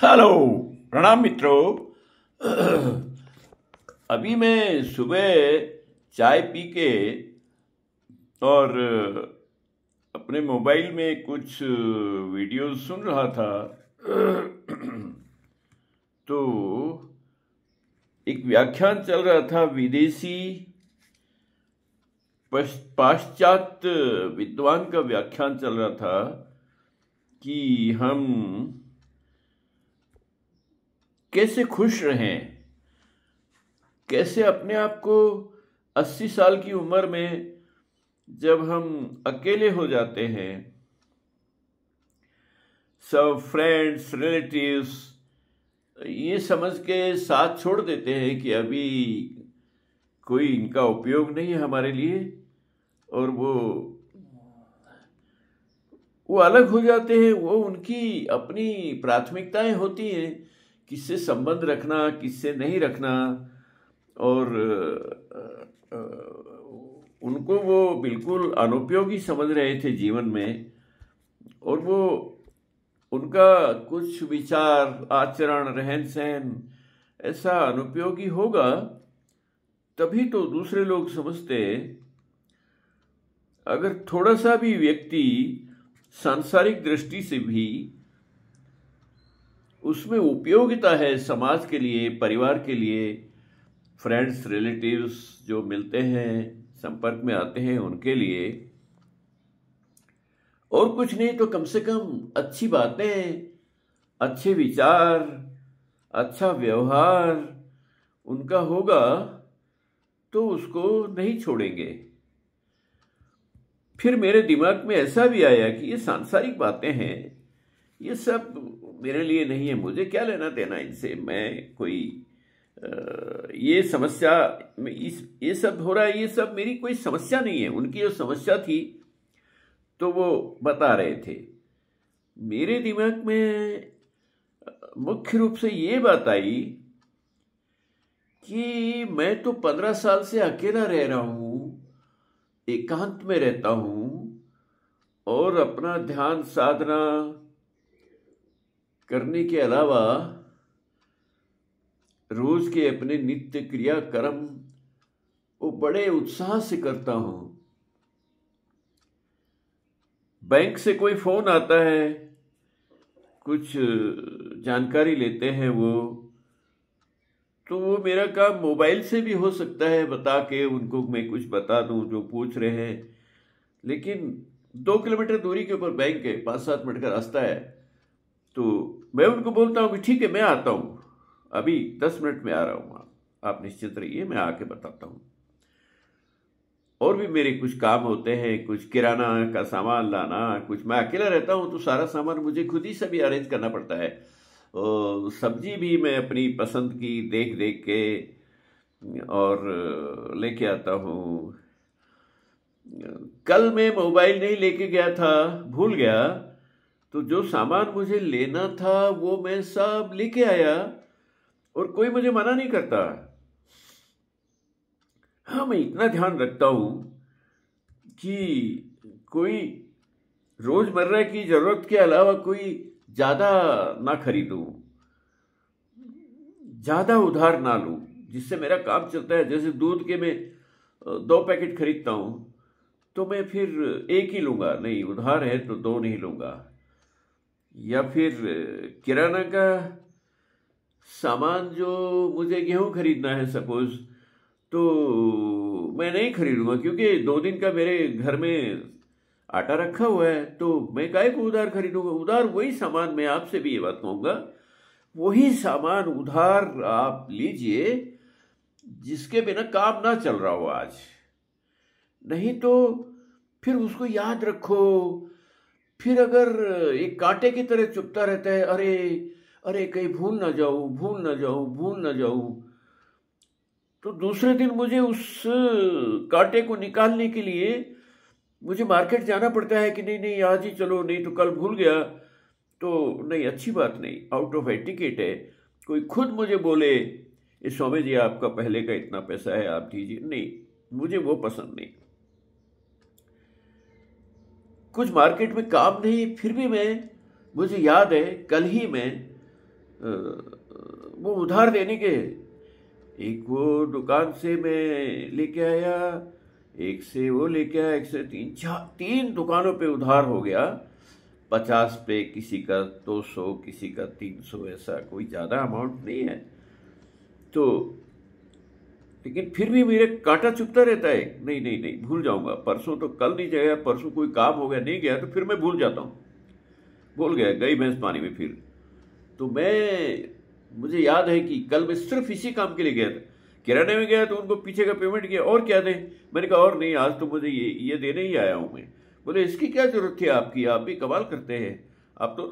Hello. प्रणाम मित्रों। अभी मैं सुबह चाय पी के और अपने मोबाइल में कुछ वीडियो सुन रहा था। तो एक व्याख्यान चल रहा था, विदेशी पाश्चात्य विद्वान का व्याख्यान चल रहा था कि हम कैसे खुश रहें, कैसे अपने आप को 80 साल की उम्र में जब हम अकेले हो जाते हैं, सब फ्रेंड्स रिलेटिव्स ये समझ के साथ छोड़ देते हैं कि अभी कोई इनका उपयोग नहीं है हमारे लिए, और वो अलग हो जाते हैं। वो उनकी अपनी प्राथमिकताएं होती हैं, किससे संबंध रखना, किससे नहीं रखना, और उनको वो बिल्कुल अनुपयोगी समझ रहे थे जीवन में, और वो उनका कुछ विचार, आचरण, रहन सहन ऐसा अनुपयोगी होगा, तभी तो दूसरे लोग समझते। अगर थोड़ा सा भी व्यक्ति सांसारिक दृष्टि से भी उसमें उपयोगिता है समाज के लिए, परिवार के लिए, फ्रेंड्स रिलेटिव्स जो मिलते हैं, संपर्क में आते हैं, उनके लिए, और कुछ नहीं तो कम से कम अच्छी बातें, अच्छे विचार, अच्छा व्यवहार उनका होगा, तो उसको नहीं छोड़ेंगे। फिर मेरे दिमाग में ऐसा भी आया कि ये सांसारिक बातें हैं, ये सब मेरे लिए नहीं है, मुझे क्या लेना देना इनसे। मैं कोई ये समस्या, ये सब हो रहा है, ये सब मेरी कोई समस्या नहीं है। उनकी जो समस्या थी तो वो बता रहे थे। मेरे दिमाग में मुख्य रूप से ये बात आई कि मैं तो 15 साल से अकेला रह रहा हूँ, एकांत में रहता हूँ, और अपना ध्यान साधना करने के अलावा रोज के अपने नित्य क्रिया कर्म वो बड़े उत्साह से करता हूं। बैंक से कोई फोन आता है, कुछ जानकारी लेते हैं वो, तो वो मेरा काम मोबाइल से भी हो सकता है, बता के उनको मैं कुछ बता दूं जो पूछ रहे हैं। लेकिन 2 किलोमीटर दूरी के ऊपर बैंक है, 5-7 मिनट का रास्ता है, तो मैं उनको बोलता हूं कि ठीक है, मैं आता हूं, अभी 10 मिनट में आ रहा हूं, आप निश्चित रहिए, मैं आके बताता हूं। और भी मेरे कुछ काम होते हैं, कुछ किराना का सामान लाना, कुछ मैं अकेला रहता हूं तो सारा सामान मुझे खुद ही सभी अरेंज करना पड़ता है। सब्जी भी मैं अपनी पसंद की देख देख के और लेके आता हूं। कल मैं मोबाइल नहीं लेके गया था, भूल गया, तो जो सामान मुझे लेना था वो मैं सब लेके आया, और कोई मुझे मना नहीं करता। हाँ, मैं इतना ध्यान रखता हूं कि कोई रोजमर्रा की जरूरत के अलावा कोई ज्यादा ना खरीदूं, ज्यादा उधार ना लूं, जिससे मेरा काम चलता है। जैसे दूध के मैं 2 पैकेट खरीदता हूं, तो मैं फिर एक ही लूंगा, नहीं उधार है तो 2 नहीं लूंगा। या फिर किराना का सामान, जो मुझे गेहूं खरीदना है सपोज, तो मैं नहीं खरीदूंगा, क्योंकि 2 दिन का मेरे घर में आटा रखा हुआ है, तो मैं काहे को उधार खरीदूंगा। उधार वही सामान, मैं आपसे भी ये बात कहूंगा, वही सामान उधार आप लीजिए जिसके बिना काम ना चल रहा हो आज। नहीं तो फिर उसको याद रखो, फिर अगर एक कांटे की तरह चुभता रहता है, अरे अरे कहीं भूल ना जाऊं, भूल ना जाऊं, भूल ना जाऊं, तो दूसरे दिन मुझे उस कांटे को निकालने के लिए मुझे मार्केट जाना पड़ता है कि नहीं नहीं आज ही चलो, नहीं तो कल भूल गया तो नहीं, अच्छी बात नहीं, आउट ऑफ एटिकेट है। कोई खुद मुझे बोले, ये स्वामी जी आपका पहले का इतना पैसा है, आप दीजिए, नहीं, मुझे वो पसंद नहीं। कुछ मार्केट में काम नहीं, फिर भी मुझे याद है कल ही मैं वो उधार देने के। एक वो दुकान से मैं लेके आया, एक से वो लेके आया, एक से तीन दुकानों पे उधार हो गया। 50 पे, किसी का 200, किसी का 300, ऐसा कोई ज़्यादा अमाउंट नहीं है। तो लेकिन फिर भी मेरे कांटा चुभता रहता है, नहीं नहीं नहीं भूल जाऊंगा, परसों तो कल नहीं जाएगा, परसों कोई काम हो गया नहीं गया तो फिर मैं भूल जाता हूँ, भूल गया, गई भैंस पानी में। फिर तो मुझे याद है कि कल मैं सिर्फ इसी काम के लिए गया था, किराने में गया तो उनको पीछे का पेमेंट किया, और क्या दें, मैंने कहा और नहीं, आज तो मुझे ये देने ही आया हूँ मैं। बोले इसकी क्या जरूरत थी आपकी, आप भी कमाल करते हैं, आप तो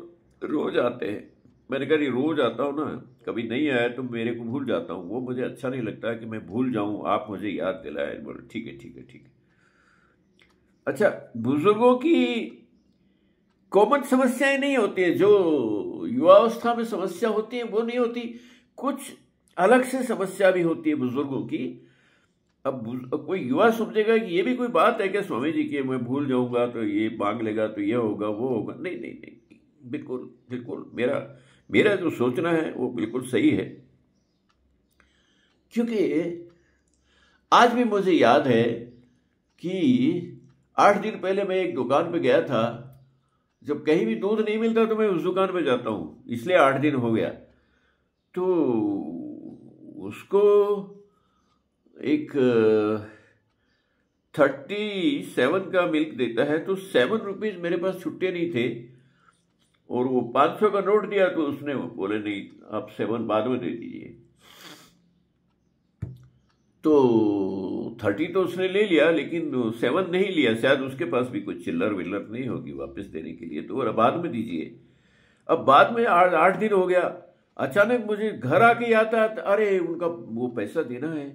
रोज आते हैं। मैंने कहा रोज आता हूँ ना, कभी नहीं आया तो मेरे को भूल जाता हूँ, वो मुझे अच्छा नहीं लगता कि मैं भूल जाऊँ, आप मुझे याद दिलाए। बोले ठीक है ठीक है ठीक है। अच्छा, बुजुर्गों की कॉमन समस्याएं नहीं होती है, जो युवावस्था में समस्या होती है वो नहीं होती, कुछ अलग से समस्या भी होती है बुजुर्गों की। अब कोई युवा समझेगा कि ये भी कोई बात है क्या स्वामी जी की, मैं भूल जाऊंगा तो ये मांग लेगा तो ये होगा वो होगा, नहीं नहीं नहीं, बिल्कुल बिल्कुल मेरा जो सोचना है वो बिल्कुल सही है। क्योंकि आज भी मुझे याद है कि 8 दिन पहले मैं एक दुकान पे गया था, जब कहीं भी दूध नहीं मिलता तो मैं उस दुकान पे जाता हूँ, इसलिए 8 दिन हो गया। तो उसको एक 37 का मिल्क देता है, तो 7 रुपीज मेरे पास छुट्टे नहीं थे, और वो 500 का नोट दिया तो उसने बोले नहीं आप 7 बाद में दे दीजिए। तो 30 तो उसने ले लिया, लेकिन 7 नहीं लिया, शायद उसके पास भी कुछ चिल्लर विल्लर नहीं होगी वापस देने के लिए, तो वो बाद में दीजिए। अब बाद में 8 दिन हो गया, अचानक मुझे घर आके याद आया, अरे उनका वो पैसा देना है।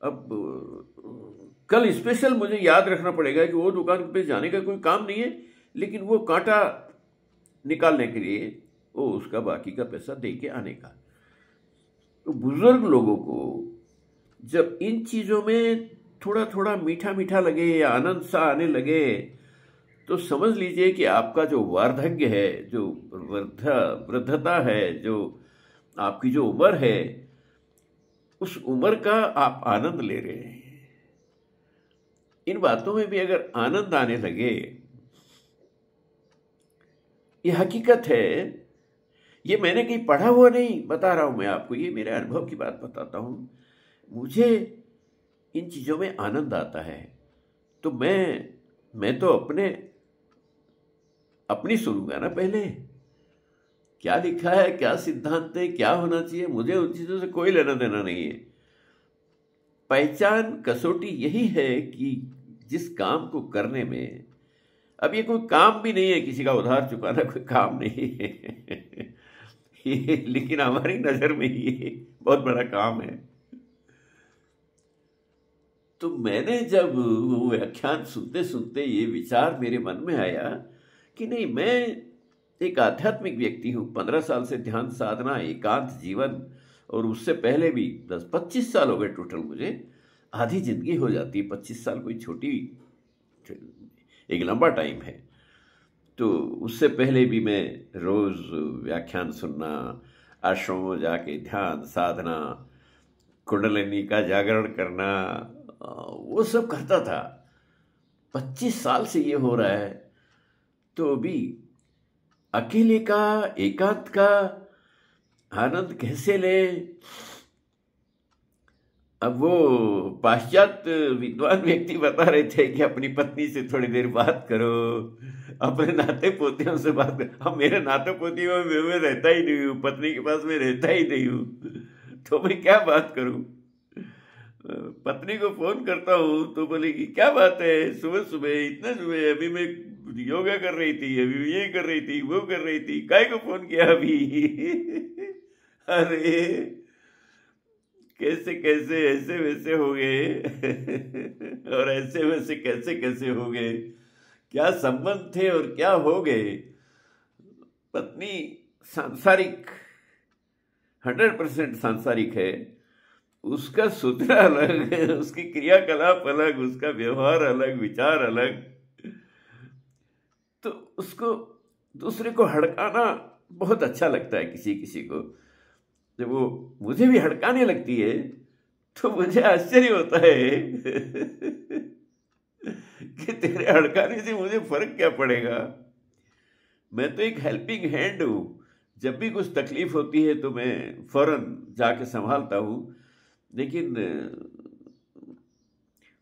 अब कल स्पेशल मुझे याद रखना पड़ेगा कि वो दुकान पे जाने का कोई काम नहीं है, लेकिन वो कांटा निकालने के लिए वो उसका बाकी का पैसा दे के आने का। तो बुजुर्ग लोगों को जब इन चीजों में थोड़ा थोड़ा मीठा मीठा लगे या आनंद सा आने लगे, तो समझ लीजिए कि आपका जो वार्धक्य है, जो वृद्धता है, जो आपकी जो उम्र है, उस उम्र का आप आनंद ले रहे हैं। इन बातों में भी अगर आनंद आने लगे, ये हकीकत है, ये मैंने कहीं पढ़ा हुआ नहीं बता रहा हूं मैं आपको, ये मेरे अनुभव की बात बताता हूं। मुझे इन चीजों में आनंद आता है, तो मैं तो अपनी सुनूंगा ना पहले, क्या लिखा है, क्या सिद्धांत है, क्या होना चाहिए, मुझे उन चीजों से कोई लेना देना नहीं है। पहचान कसौटी यही है कि जिस काम को करने में, अब ये कोई काम भी नहीं है, किसी का उधार चुकाना कोई काम नहीं है ये लेकिन हमारी नजर में ये बहुत बड़ा काम है। तो मैंने जब वो व्याख्यान सुनते सुनते ये विचार मेरे मन में आया कि नहीं, मैं एक आध्यात्मिक व्यक्ति हूँ, 15 साल से ध्यान साधना, एकांत जीवन, और उससे पहले भी 10-25 साल हो गए टोटल। मुझे आधी जिंदगी हो जाती है, 25 साल कोई छोटी, एक लंबा टाइम है। तो उससे पहले भी मैं रोज व्याख्यान सुनना, आश्रमों में जाके ध्यान साधना, कुंडलिनी का जागरण करना, वो सब करता था। 25 साल से ये हो रहा है, तो अभी अकेले का, एकांत का आनंद कैसे ले। अब वो पाश्चात्य विद्वान व्यक्ति बता रहे थे कि अपनी पत्नी से थोड़ी देर बात करो, अपने नाते पोतियों से बात करो। अब मेरे नाते पोतियों में मैं रहता ही नहीं हूँ, पत्नी के पास मैं रहता ही नहीं हूँ, तो मैं क्या बात करूँ। पत्नी को फोन करता हूँ तो बोलेगी क्या बात है, सुबह सुबह, इतना सुबह, अभी मैं योगा कर रही थी, अभी ये कर रही थी, वो कर रही थी, काय को फोन किया अभी अरे कैसे कैसे ऐसे वैसे हो गए और ऐसे वैसे कैसे कैसे हो गए, क्या संबंध थे और क्या हो गए। पत्नी सांसारिक, 100% सांसारिक है, उसका सूत्र अलग है, उसकी क्रियाकलाप अलग, उसका व्यवहार अलग, विचार अलग। तो उसको दूसरे को हड़काना बहुत अच्छा लगता है किसी किसी को। जब वो मुझे भी हड़काने लगती है तो मुझे आश्चर्य होता है कि तेरे हड़काने से मुझे फर्क क्या पड़ेगा। मैं तो एक हेल्पिंग हैंड हूँ। जब भी कुछ तकलीफ होती है तो मैं फौरन जाके संभालता हूँ। लेकिन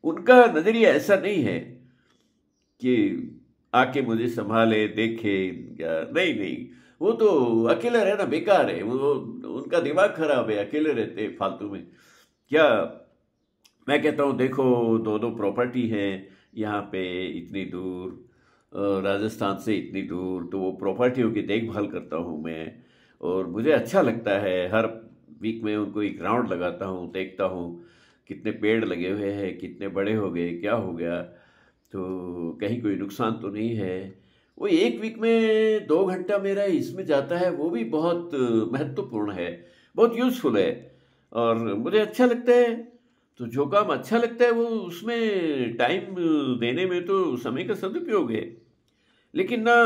उनका नजरिया ऐसा नहीं है कि आके मुझे संभाले, देखे, या नहीं नहीं, वो तो अकेला रहना बेकार है। वो उनका दिमाग खराब है, अकेले रहते हैं फालतू में। क्या मैं कहता हूँ, देखो दो दो प्रॉपर्टी है यहाँ पे इतनी दूर, राजस्थान से इतनी दूर, तो वो प्रॉपर्टियों की देखभाल करता हूँ मैं। और मुझे अच्छा लगता है, हर वीक में उनको एक राउंड लगाता हूँ, देखता हूँ कितने पेड़ लगे हुए हैं, कितने बड़े हो गए, क्या हो गया, तो कहीं कोई नुकसान तो नहीं है। वो एक वीक में 2 घंटा मेरा इसमें जाता है, वो भी बहुत महत्वपूर्ण है, बहुत यूज़फुल है और मुझे अच्छा लगता है। तो जो काम अच्छा लगता है वो उसमें टाइम देने में तो समय का सदुपयोग है। लेकिन ना,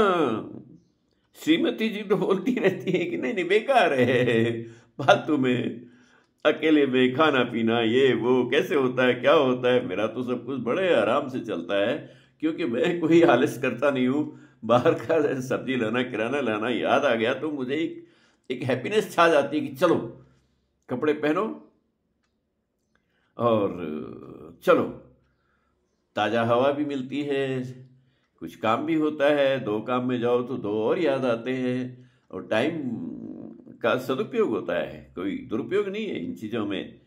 श्रीमती जी तो बोलती रहती है कि नहीं नहीं बेकार है, फालतू में अकेले में खाना पीना ये वो कैसे होता है, क्या होता है। मेरा तो सब कुछ बड़े आराम से चलता है, क्योंकि मैं कोई आलस करता नहीं हूँ। बाहर का सब्जी लाना, किराना लाना याद आ गया तो मुझे एक हैप्पीनेस छा जाती है कि चलो कपड़े पहनो और चलो, ताज़ा हवा भी मिलती है, कुछ काम भी होता है। 2 काम में जाओ तो 2 और याद आते हैं और टाइम का सदुपयोग होता है, कोई दुरुपयोग नहीं है इन चीज़ों में।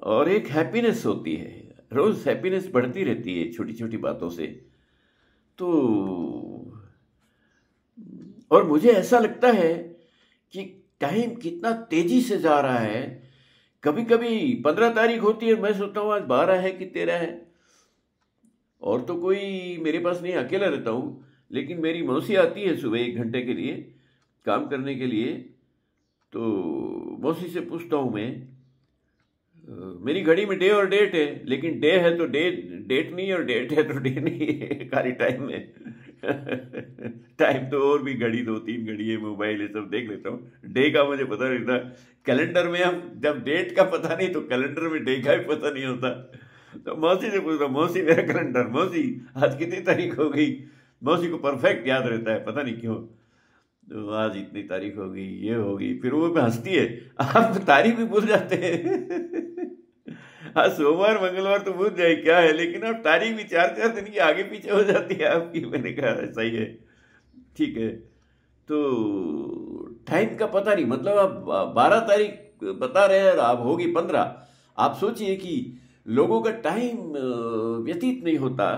और एक हैप्पीनेस होती है, रोज़ हैप्पीनेस बढ़ती रहती है छोटी छोटी बातों से। तो और मुझे ऐसा लगता है कि टाइम कितना तेजी से जा रहा है। कभी कभी 15 तारीख होती है, मैं सोचता हूँ आज 12 है कि 13 है, और तो कोई मेरे पास नहीं, अकेला रहता हूँ। लेकिन मेरी मौसी आती है सुबह 1 घंटे के लिए काम करने के लिए, तो मौसी से पूछता हूँ मैं, मेरी घड़ी में डे और डेट है, लेकिन डे है तो डेट नहीं, और डेट है तो डे नहीं है खाली टाइम में। टाइम तो और भी घड़ी 2-3 घड़ी है, मोबाइल ये सब देख लेता हूँ। डे का मुझे पता नहीं था। कैलेंडर में हम जब डेट का पता नहीं तो कैलेंडर में डे का भी पता नहीं होता। तो मौसी से पूछता, मौसी मेरा कैलेंडर, मौसी आज कितनी तारीख हो गई। मौसी को परफेक्ट याद रहता है, पता नहीं क्यों। तो आज इतनी तारीख हो गई, ये हो गई, फिर वो हंसती है, आप तारीख भी भूल जाते हैं। हाँ, सोमवार मंगलवार तो भूल जाए क्या है, लेकिन अब तारीख भी 4-4 दिन की आगे पीछे हो जाती है आपकी। मैंने कहा सही है, ठीक है। तो टाइम का पता नहीं, मतलब आप 12 तारीख बता रहे हैं और आप होगी 15। आप सोचिए कि लोगों का टाइम व्यतीत नहीं होता,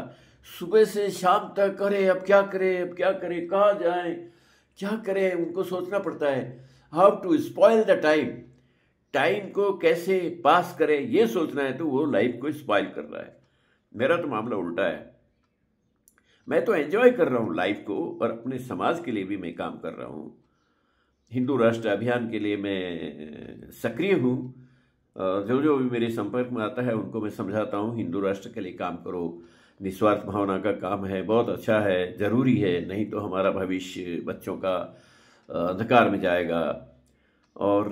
सुबह से शाम तक। अरे अब क्या करें, अब क्या करें, कहाँ जाएं, क्या करें, उनको सोचना पड़ता है। How to spoil the time, time को कैसे पास करें ये सोचना है, तो वो लाइफ को स्पॉइल कर रहा है। मेरा तो मामला उल्टा है, मैं तो एंजॉय कर रहा हूँ लाइफ को, और अपने समाज के लिए भी मैं काम कर रहा हूँ। हिंदू राष्ट्र अभियान के लिए मैं सक्रिय हूँ। जो जो भी मेरे संपर्क में आता है उनको मैं समझाता हूँ, हिंदू राष्ट्र के लिए काम करो, निस्वार्थ भावना का काम है, बहुत अच्छा है, ज़रूरी है, नहीं तो हमारा भविष्य बच्चों का अंधकार में जाएगा। और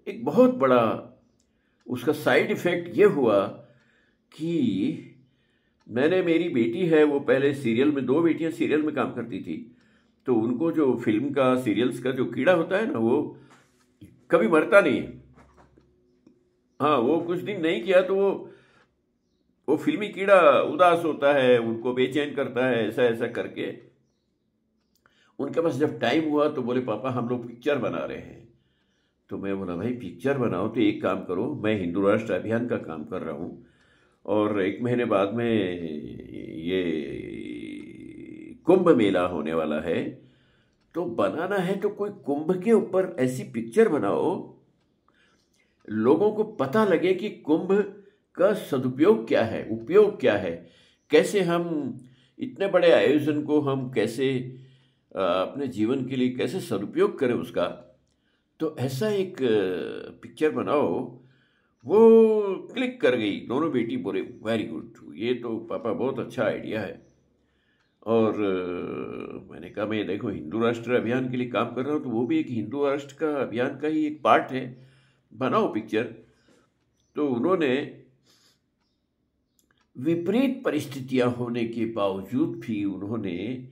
एक बहुत बड़ा उसका साइड इफ़ेक्ट ये हुआ कि मैंने, मेरी बेटी है, वो पहले सीरियल में, 2 बेटियां सीरियल में काम करती थी, तो उनको जो फिल्म का, सीरियल्स का जो कीड़ा होता है ना, वो कभी मरता नहीं है। हाँ, वो कुछ दिन नहीं किया तो वो फिल्मी कीड़ा उदास होता है, उनको बेचैन करता है, ऐसा ऐसा करके। उनके पास जब टाइम हुआ तो बोले पापा हम लोग पिक्चर बना रहे हैं। तो मैं बोला भाई पिक्चर बनाओ तो एक काम करो, मैं हिंदू राष्ट्र अभियान का काम कर रहा हूँ और 1 महीने बाद में ये कुंभ मेला होने वाला है, तो बनाना है तो कोई कुंभ के ऊपर ऐसी पिक्चर बनाओ, लोगों को पता लगे कि कुंभ का सदुपयोग क्या है, उपयोग क्या है, कैसे हम इतने बड़े आयोजन को हम कैसे अपने जीवन के लिए कैसे सदुपयोग करें उसका। तो ऐसा एक पिक्चर बनाओ। वो क्लिक कर गई, दोनों बेटी बोले वेरी गुड, ये तो पापा बहुत अच्छा आइडिया है। और मैंने कहा मैं देखो हिंदू राष्ट्र अभियान के लिए काम कर रहा हूँ, तो वो भी एक हिंदू राष्ट्र का अभियान का ही एक पार्ट है, बनाओ पिक्चर। तो उन्होंने विपरीत परिस्थितियां होने के बावजूद भी उन्होंने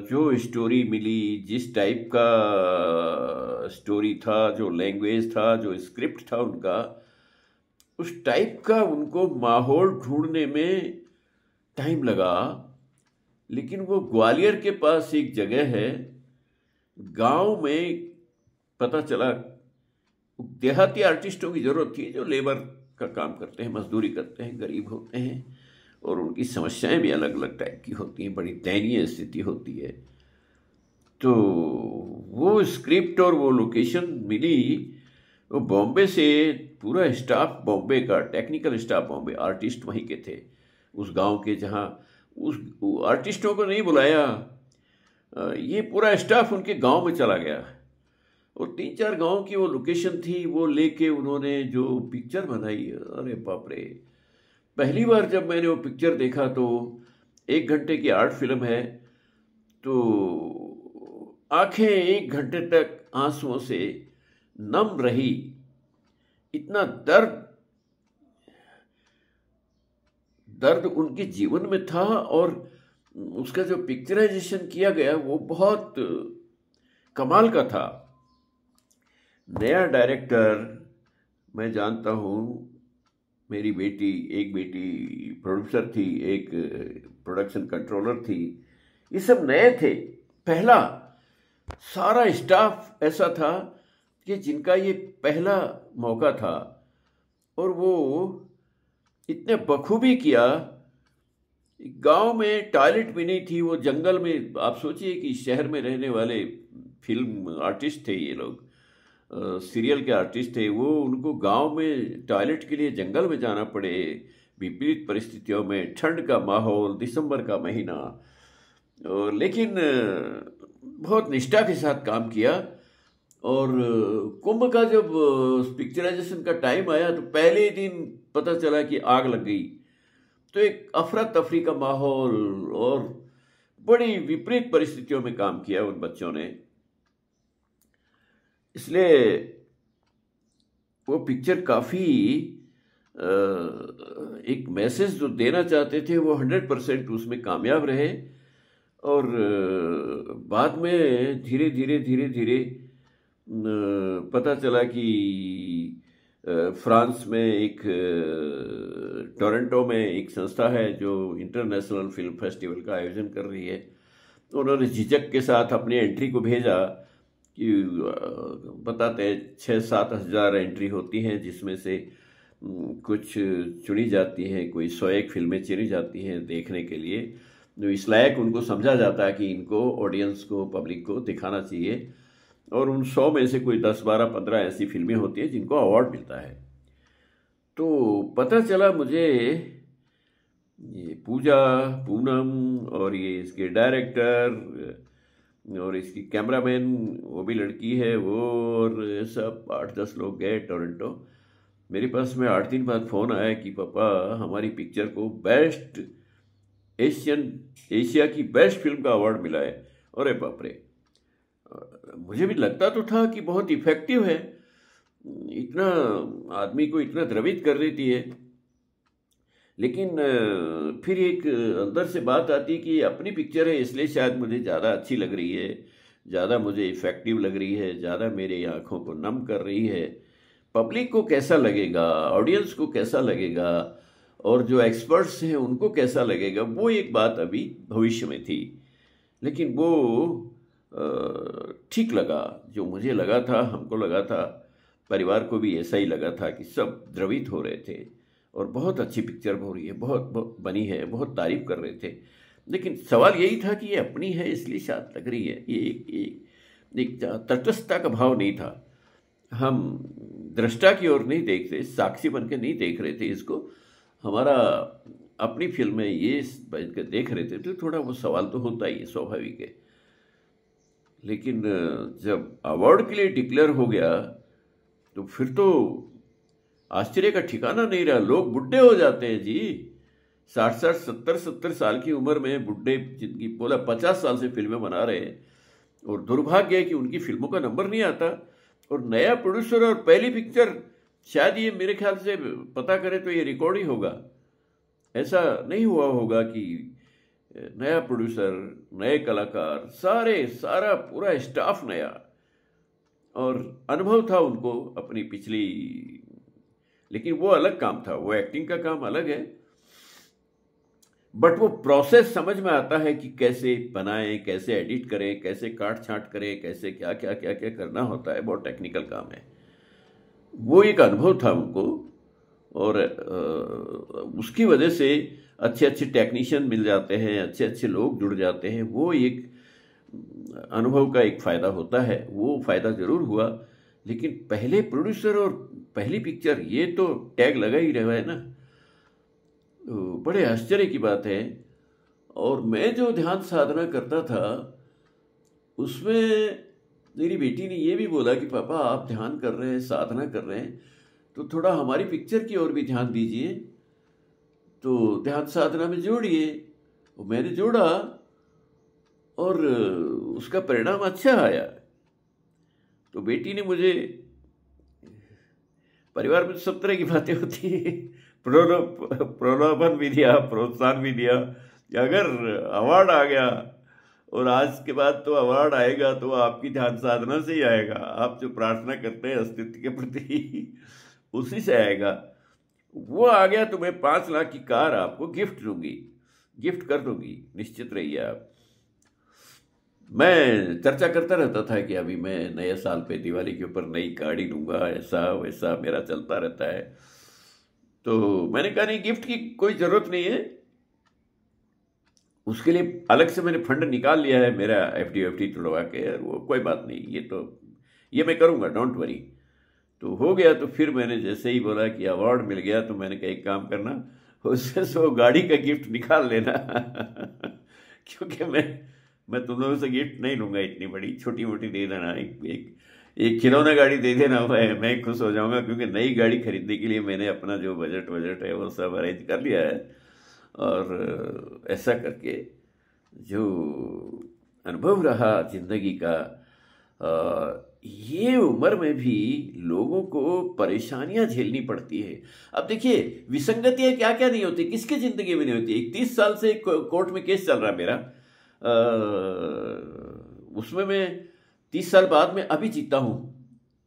जो स्टोरी मिली, जिस टाइप का स्टोरी था, जो लैंग्वेज था, जो स्क्रिप्ट था उनका, उस टाइप का उनको माहौल ढूंढने में टाइम लगा। लेकिन वो ग्वालियर के पास एक जगह है, गांव में पता चला देहाती आर्टिस्टों की जरूरत थी जो लेबर का काम करते हैं, मजदूरी करते हैं, गरीब होते हैं और उनकी समस्याएं भी अलग अलग टाइप की होती हैं, बड़ी दयनीय स्थिति होती है। तो वो स्क्रिप्ट और वो लोकेशन मिली। वो बॉम्बे से पूरा स्टाफ, बॉम्बे का टेक्निकल स्टाफ, बॉम्बे आर्टिस्ट वहीं के थे उस गांव के, जहां उस आर्टिस्टों को नहीं बुलाया, ये पूरा स्टाफ उनके गांव में चला गया और 3-4 गांव की वो लोकेशन थी, वो लेके उन्होंने जो पिक्चर बनाई, अरे बाप रे। पहली बार जब मैंने वो पिक्चर देखा तो 1 घंटे की आर्ट फिल्म है, तो आंखें 1 घंटे तक आंसुओं से नम रही। इतना दर्द उनके जीवन में था और उसका जो पिक्चराइजेशन किया गया वो बहुत कमाल का था। नया डायरेक्टर मैं जानता हूँ, मेरी बेटी, एक बेटी प्रोड्यूसर थी, एक प्रोडक्शन कंट्रोलर थी, ये सब नए थे। पहला सारा स्टाफ ऐसा था कि जिनका ये पहला मौका था और वो इतने बखूबी किया। गांव में टॉयलेट भी नहीं थी, वो जंगल में, आप सोचिए कि शहर में रहने वाले फिल्म आर्टिस्ट थे ये लोग, सीरियल के आर्टिस्ट थे वो, उनको गांव में टॉयलेट के लिए जंगल में जाना पड़े विपरीत परिस्थितियों में, ठंड का माहौल, दिसंबर का महीना। और लेकिन बहुत निष्ठा के साथ काम किया। और कुंभ का जब पिक्चराइजेशन का टाइम आया तो पहले ही दिन पता चला कि आग लग गई। तो एक अफरा तफरी का माहौल और बड़ी विपरीत परिस्थितियों में काम किया उन बच्चों ने। इसलिए वो पिक्चर काफ़ी एक मैसेज जो देना चाहते थे वो 100% उसमें कामयाब रहे। और बाद में धीरे धीरे पता चला कि फ्रांस में एक, टोरंटो में एक संस्था है जो इंटरनेशनल फिल्म फेस्टिवल का आयोजन कर रही है। तो उन्होंने झिझक के साथ अपनी एंट्री को भेजा कि बताते हैं 6-7 हज़ार एंट्री होती हैं, जिसमें से कुछ चुनी जाती हैं, कोई 101 फिल्में चुनी जाती हैं देखने के लिए, जो इस लायक उनको समझा जाता है कि इनको ऑडियंस को, पब्लिक को दिखाना चाहिए। और उन 100 में से कोई 10, 12, 15 ऐसी फिल्में होती हैं जिनको अवार्ड मिलता है। तो पता चला मुझे ये पूजा, पूनम और ये इसके डायरेक्टर और इसकी कैमरामैन, वो भी लड़की है वो, और सब 8-10 लोग गए टोरंटो। मेरे पास में 8 दिन बाद फ़ोन आया कि पापा हमारी पिक्चर को बेस्ट एशिया की बेस्ट फिल्म का अवार्ड मिला है। अरे बाप रे। मुझे भी लगता तो था कि बहुत इफेक्टिव है, इतना आदमी को इतना द्रवित कर देती है। लेकिन फिर एक अंदर से बात आती है कि अपनी पिक्चर है इसलिए शायद मुझे ज़्यादा अच्छी लग रही है, ज़्यादा मुझे इफेक्टिव लग रही है, ज़्यादा मेरे आँखों को नम कर रही है। पब्लिक को कैसा लगेगा, ऑडियंस को कैसा लगेगा और जो एक्सपर्ट्स हैं उनको कैसा लगेगा, वो एक बात अभी भविष्य में थी। लेकिन वो ठीक लगा, जो मुझे लगा था, हमको लगा था, परिवार को भी ऐसा ही लगा था कि सब द्रवित हो रहे थे और बहुत अच्छी पिक्चर हो रही है, बहुत बनी है, बहुत तारीफ कर रहे थे। लेकिन सवाल यही था कि ये अपनी है इसलिए शायद लग रही है। ये एक तटस्थता का भाव नहीं था। हम दृष्टा की ओर नहीं देख रहे, साक्षी बन के नहीं देख रहे थे इसको, हमारा अपनी फिल्म है ये देख रहे थे। तो थोड़ा वो सवाल तो होता ही है, स्वाभाविक है। लेकिन जब अवार्ड के लिए डिक्लेयर हो गया तो फिर तो आश्चर्य का ठिकाना नहीं रहा। लोग बुढ़े हो जाते हैं जी, 60-60, 70-70 साल की उम्र में बुढ़े, जिनकी बोला 50 साल से फिल्में बना रहे हैं, और दुर्भाग्य है कि उनकी फिल्मों का नंबर नहीं आता। और नया प्रोड्यूसर और पहली पिक्चर, शायद ये मेरे ख्याल से पता करें तो ये रिकॉर्ड ही होगा। ऐसा नहीं हुआ होगा कि नया प्रोड्यूसर, नए कलाकार, सारा पूरा स्टाफ नया, और अनुभव था उनको अपनी पिछली, लेकिन वो अलग काम था, वो एक्टिंग का काम अलग है। बट वो प्रोसेस समझ में आता है कि कैसे बनाएं, कैसे एडिट करें, कैसे काट छांट करें, कैसे क्या क्या क्या क्या करना होता है। बहुत टेक्निकल काम है। वो एक अनुभव था उनको, और उसकी वजह से अच्छे अच्छे टेक्नीशियन मिल जाते हैं, अच्छे अच्छे लोग जुड़ जाते हैं। वो एक अनुभव का एक फ़ायदा होता है, वो फ़ायदा ज़रूर हुआ। लेकिन पहले प्रोड्यूसर और पहली पिक्चर, ये तो टैग लगा ही रहा है ना। बड़े आश्चर्य की बात है। और मैं जो ध्यान साधना करता था उसमें मेरी बेटी ने ये भी बोला कि पापा आप ध्यान कर रहे हैं, साधना कर रहे हैं, तो थोड़ा हमारी पिक्चर की ओर भी ध्यान दीजिए, तो ध्यान साधना में जोड़िए। और मैंने जोड़ा और उसका परिणाम अच्छा आया। तो बेटी ने मुझे, परिवार में सब तरह की बातें होती हैं, प्रलोभन भी दिया, प्रोत्साहन भी दिया कि अगर अवार्ड आ गया, और आज के बाद तो अवार्ड आएगा तो आपकी ध्यान साधना से ही आएगा, आप जो प्रार्थना करते हैं अस्तित्व के प्रति उसी से आएगा। वो आ गया तो मैं 5 लाख की कार आपको गिफ्ट कर दूंगी, निश्चित रहिए आप। मैं चर्चा करता रहता था कि अभी मैं नए साल पे, दिवाली के ऊपर नई गाड़ी लूंगा, ऐसा वैसा मेरा चलता रहता है। तो मैंने कहा नहीं, गिफ्ट की कोई ज़रूरत नहीं है, उसके लिए अलग से मैंने फंड निकाल लिया है मेरा, एफडी तोड़वा के, वो कोई बात नहीं, ये मैं करूँगा, डोंट वरी। तो हो गया। तो फिर मैंने जैसे ही बोला कि अवार्ड मिल गया, तो मैंने कहा एक काम करना, उससे वो गाड़ी का गिफ्ट निकाल लेना क्योंकि मैं तुम लोगों से गिफ्ट नहीं लूँगा, इतनी बड़ी, छोटी मोटी दे देना, एक खिलौना गाड़ी दे देना, मैं खुश हो जाऊंगा। क्योंकि नई गाड़ी खरीदने के लिए मैंने अपना जो बजट है वो सब अरेंज कर लिया है। और ऐसा करके जो अनुभव रहा जिंदगी का, ये उम्र में भी लोगों को परेशानियां झेलनी पड़ती है। अब देखिए, विसंगतियां क्या क्या नहीं होती, किसकी जिंदगी में नहीं होती। 31 साल से कोर्ट में केस चल रहा है मेरा, उसमें मैं 30 साल बाद में अभी जीता हूँ,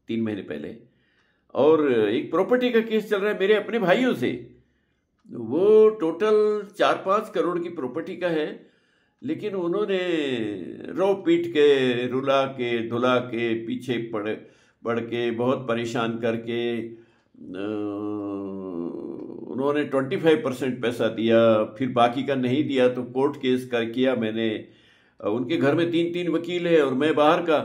3 महीने पहले। और एक प्रॉपर्टी का केस चल रहा है मेरे अपने भाइयों से, वो टोटल 4-5 करोड़ की प्रॉपर्टी का है। लेकिन उन्होंने रो पीट के, रुला के, धुला के, पीछे पड़ के, बहुत परेशान करके उन्होंने 25% पैसा दिया, फिर बाकी का नहीं दिया तो कोर्ट केस किया मैंने। उनके घर में 3-3 वकील है और मैं बाहर का।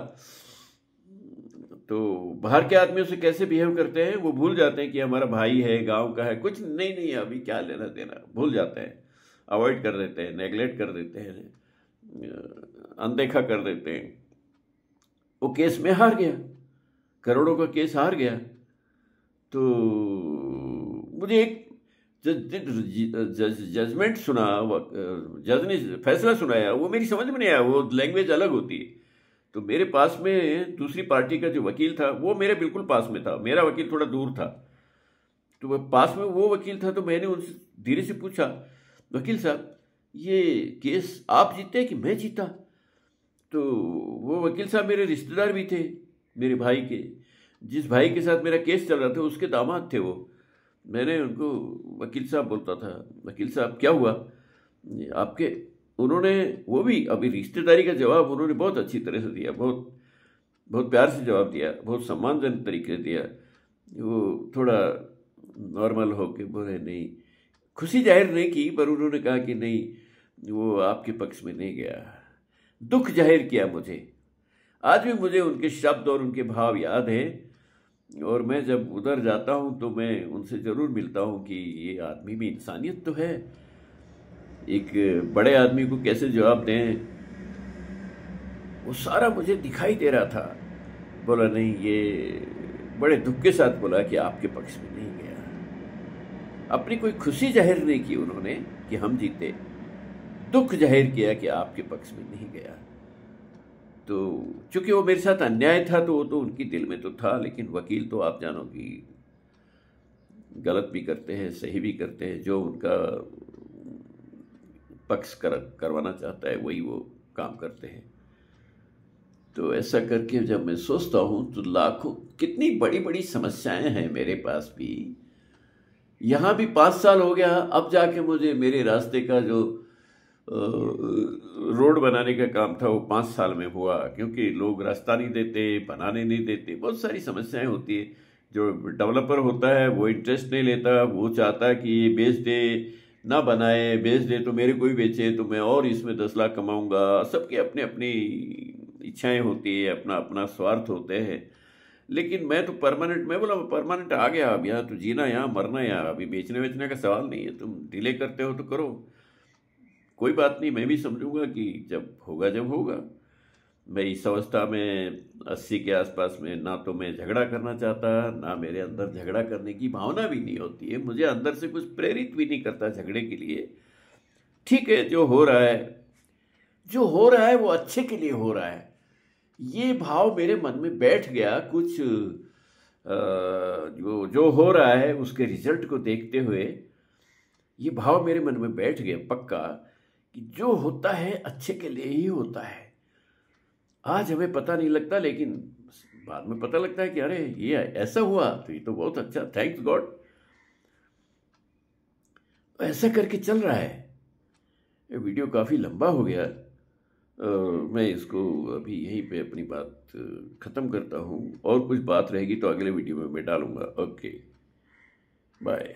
तो बाहर के आदमियों से कैसे बिहेव करते हैं, वो भूल जाते हैं कि हमारा भाई है, गांव का है, कुछ नहीं अभी क्या लेना देना, भूल जाते हैं, अवॉइड कर देते हैं, नेगलेक्ट कर देते हैं, अनदेखा कर देते हैं। वो केस में हार गया, करोड़ों का केस हार गया। तो मुझे एक जजमेंट सुना, जज ने फैसला सुनाया, वो मेरी समझ में नहीं आया, वो लैंग्वेज अलग होती है। तो मेरे पास में दूसरी पार्टी का जो वकील था, वो मेरे बिल्कुल पास में था, मेरा वकील थोड़ा दूर था। तो वह पास में वो वकील था, तो मैंने उनसे धीरे से पूछा, वकील साहब ये केस आप जीते कि मैं जीता? तो वो वकील साहब मेरे रिश्तेदार भी थे, मेरे भाई के, जिस भाई के साथ मेरा केस चल रहा था उसके दामाद थे वो। मैंने उनको वकील साहब बोलता था, वकील साहब क्या हुआ आपके? उन्होंने, वो भी अभी रिश्तेदारी का जवाब उन्होंने बहुत अच्छी तरह से दिया, बहुत बहुत प्यार से जवाब दिया, बहुत सम्मानजनक तरीके से दिया। वो थोड़ा नॉर्मल होके बोले, नहीं, खुशी जाहिर नहीं की, पर उन्होंने कहा कि नहीं, वो आपके पक्ष में नहीं गया। दुख जाहिर किया मुझे। आज भी मुझे उनके शब्द और उनके भाव याद हैं, और मैं जब उधर जाता हूँ तो मैं उनसे ज़रूर मिलता हूँ कि ये आदमी में इंसानियत तो है, एक बड़े आदमी को कैसे जवाब दें, वो सारा मुझे दिखाई दे रहा था। बोला नहीं, ये बड़े दुख के साथ बोला कि आपके पक्ष में नहीं गया। अपनी कोई खुशी जाहिर नहीं की उन्होंने, कि हम जीते, दुख जाहिर किया कि आपके पक्ष में नहीं गया। तो चूंकि वो मेरे साथ अन्याय था तो वो तो उनकी दिल में तो था, लेकिन वकील तो आप जानो कि गलत भी करते हैं, सही भी करते हैं, जो उनका पक्ष करवाना चाहता है वही वो काम करते हैं। तो ऐसा करके जब मैं सोचता हूँ तो लाखों, कितनी बड़ी बड़ी समस्याएं हैं मेरे पास भी। यहाँ भी 5 साल हो गया, अब जाके मुझे मेरे रास्ते का जो रोड बनाने का काम था वो 5 साल में हुआ, क्योंकि लोग रास्ता नहीं देते, बनाने नहीं देते, बहुत सारी समस्याएं होती है। जो डेवलपर होता है वो इंटरेस्ट नहीं लेता, वो चाहता है कि ये बेच दे, ना बनाए, बेच दे तो मेरे को ही बेचे तो मैं और इसमें 10 लाख कमाऊंगा। सबकी अपनी अपनी इच्छाएं होती है, अपना अपना स्वार्थ होते हैं। लेकिन मैं तो परमानेंट, मैं बोला परमानेंट आ गया, अब यहाँ तो जीना यहाँ, मरना यहाँ, अभी बेचने वेचने का सवाल नहीं है। तुम डिले करते हो तो करो, कोई बात नहीं, मैं भी समझूंगा कि जब होगा जब होगा। मैं इस अवस्था में 80 के आसपास में ना तो मैं झगड़ा करना चाहता, ना मेरे अंदर झगड़ा करने की भावना भी नहीं होती है, मुझे अंदर से कुछ प्रेरित भी नहीं करता झगड़े के लिए। ठीक है, जो हो रहा है, जो हो रहा है वो अच्छे के लिए हो रहा है, ये भाव मेरे मन में बैठ गया। कुछ जो जो हो रहा है उसके रिजल्ट को देखते हुए ये भाव मेरे मन में बैठ गया पक्का, कि जो होता है अच्छे के लिए ही होता है। आज हमें पता नहीं लगता, लेकिन बाद में पता लगता है कि अरे ये ऐसा हुआ तो ये तो बहुत अच्छा, थैंक्स गॉड। ऐसा करके चल रहा है। ये वीडियो काफ़ी लंबा हो गया, मैं इसको अभी यहीं पे अपनी बात ख़त्म करता हूँ। और कुछ बात रहेगी तो अगले वीडियो में मैं डालूँगा। Okay, bye.